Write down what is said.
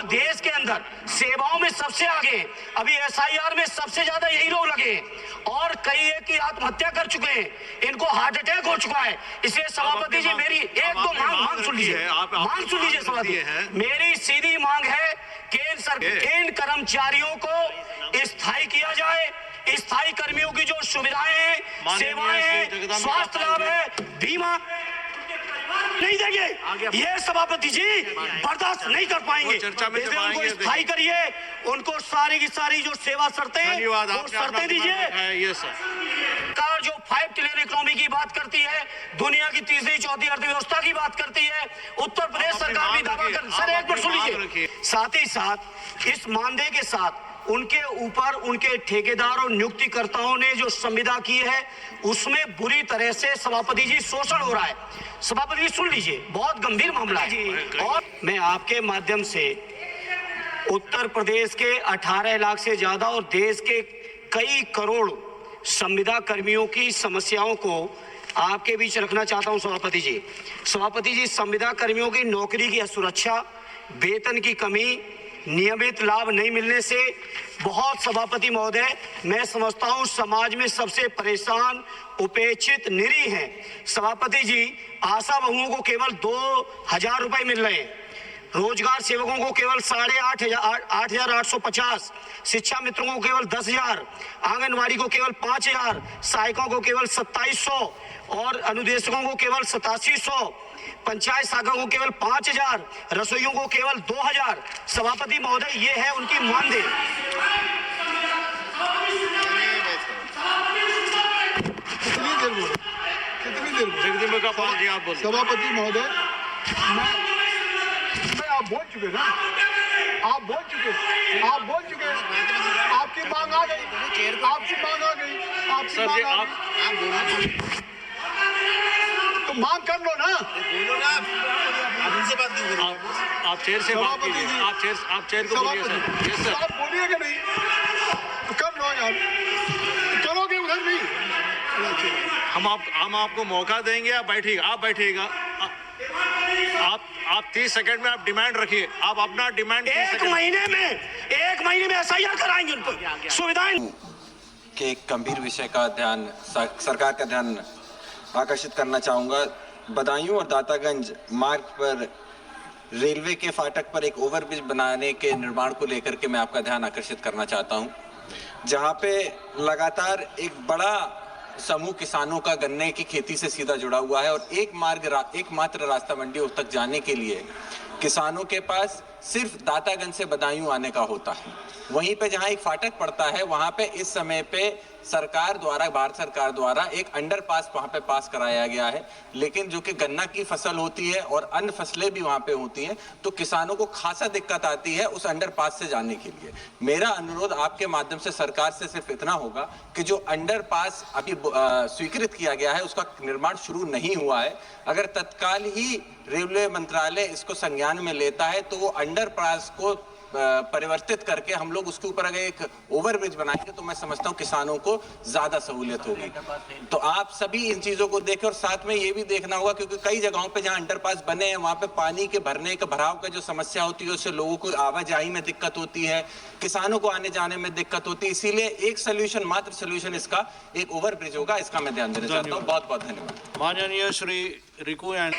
देश के अंदर सेवाओं में सबसे आगे, अभी SIR में सबसे ज्यादा यही लोग लगे और कई एक की आत्महत्या कर चुके हैं, इनको हार्ट अटैक हो चुका है। इसलिए सभापति जी मेरी एक दो मांग सुन लीजिए, मांग सुन लीजिए सभापति। मेरी सीधी मांग है केंद्र कर्मचारियों को स्थायी किया जाए, स्थायी कर्मियों की जो सुविधाएं हैं, सेवाएं हैं, स्वास्थ्य लाभ है, बीमा नहीं देंगे। ये सभापति जी बर्दाश्त नहीं कर पाएंगे। उनको स्थायी करिए, उनको सारी की सारी जो सेवा शर्तें वो शर्तें दीजिए। सरकार जो 5 ट्रिलियन इकोनॉमी की बात करती है, दुनिया की तीसरी चौथी अर्थव्यवस्था की बात करती है, उत्तर प्रदेश सरकार भी दावा कर। सर एक मिनट सुन लीजिए। साथ ही साथ इस मानदेय के साथ उनके ऊपर उनके ठेकेदार और नियुक्तिकर्ताओं ने जो संविदा की है उसमें बुरी तरह से सभापति जी शोषण हो रहा है। सभापति जी सुन लीजिए, बहुत गंभीर मामला है। और मैं आपके माध्यम से उत्तर प्रदेश के 18 लाख से ज्यादा और देश के कई करोड़ संविदा कर्मियों की समस्याओं को आपके बीच रखना चाहता हूं सभापति जी। सभापति जी, संविदा कर्मियों की नौकरी की असुरक्षा, वेतन की कमी, नियमित लाभ नहीं मिलने से बहुत सभापति महोदय मैं समझता हूं समाज में सबसे परेशान, उपेक्षित, निरीह हैं। सभापति जी, आशा बहुओं को केवल 2,000 रुपए मिल रहे हैं, रोजगार सेवकों को केवल 8,850, शिक्षा मित्रों को केवल 10,000, आंगनबाड़ी को केवल 5,000, सहायकों को केवल 2,700 और अनुदेशकों को केवल 8,700, पंचायत शाखा को केवल 5,000, रसोइयों को केवल 2,000। सभापति महोदय ये है उनकी मानदेय। सभापति महोदय, मैं आप बोल चुके ना, आप बोल चुके, आपकी मांग आ गई, तो मांग कर लो ना। आप इनसे बात नहीं करो, आप चेयर से बात कीजिए, आप चेयर को बोलिए सर। आप बोलिएगा नहीं तो कर लो यार, करोगे उधर नहीं। हम आपको मौका देंगे, आप बैठिएगा। आप 30 सेकंड में आप डिमांड रखिए, आप अपना डिमांड एक महीने में SIR कराएंगे उन पर सुविधाएं के एक गंभीर विषय का ध्यान सरकार का ध्यान आकर्षित करना चाहूँगा। बदायूं और दातागंज मार्ग पर रेलवे के फाटक पर एक ओवरब्रिज बनाने के निर्माण को लेकर के मैं आपका ध्यान आकर्षित करना चाहता हूँ, जहाँ पे लगातार एक बड़ा समूह किसानों का गन्ने की खेती से सीधा जुड़ा हुआ है और एकमात्र रास्ता मंडियों तक जाने के लिए किसानों के पास सिर्फ दातागंज से बदायूं आने का होता है। वहीं पे जहां एक फाटक पड़ता है वहां पे इस समय पे भारत सरकार द्वारा एक अंडरपास वहां पे पास कराया गया है, लेकिन जो कि गन्ना की फसल होती है और अन्य फसलें भी वहां पे होती हैं, तो किसानों को खासा दिक्कत आती है उस अंडरपास से जाने के लिए। मेरा अनुरोध आपके माध्यम से सरकार से सिर्फ इतना होगा कि जो अंडरपास अभी स्वीकृत किया गया है उसका निर्माण शुरू नहीं हुआ है, अगर तत्काल ही रेलवे मंत्रालय इसको संज्ञान में लेता है तो वो अंडरपास को परिवर्तित करके हम लोग उसके ऊपर अगर एक ओवरब्रिज बनाएंगे तो मैं समझता हूँ किसानों को ज्यादा सहूलियत होगी। तो आप सभी इन चीजों को देखें और साथ में ये भी देखना होगा, क्योंकि कई जगहों पे जहाँ अंडरपास बने हैं वहां पे पानी के भरने का भराव का जो समस्या होती है उससे लोगों को आवाजाही में दिक्कत होती है, किसानों को आने जाने में दिक्कत होती है। इसीलिए एक मात्र सोल्यूशन इसका एक ओवरब्रिज होगा, इसका मैं ध्यान देना चाहता हूँ। बहुत बहुत धन्यवाद। माननीय श्री रिकू एंड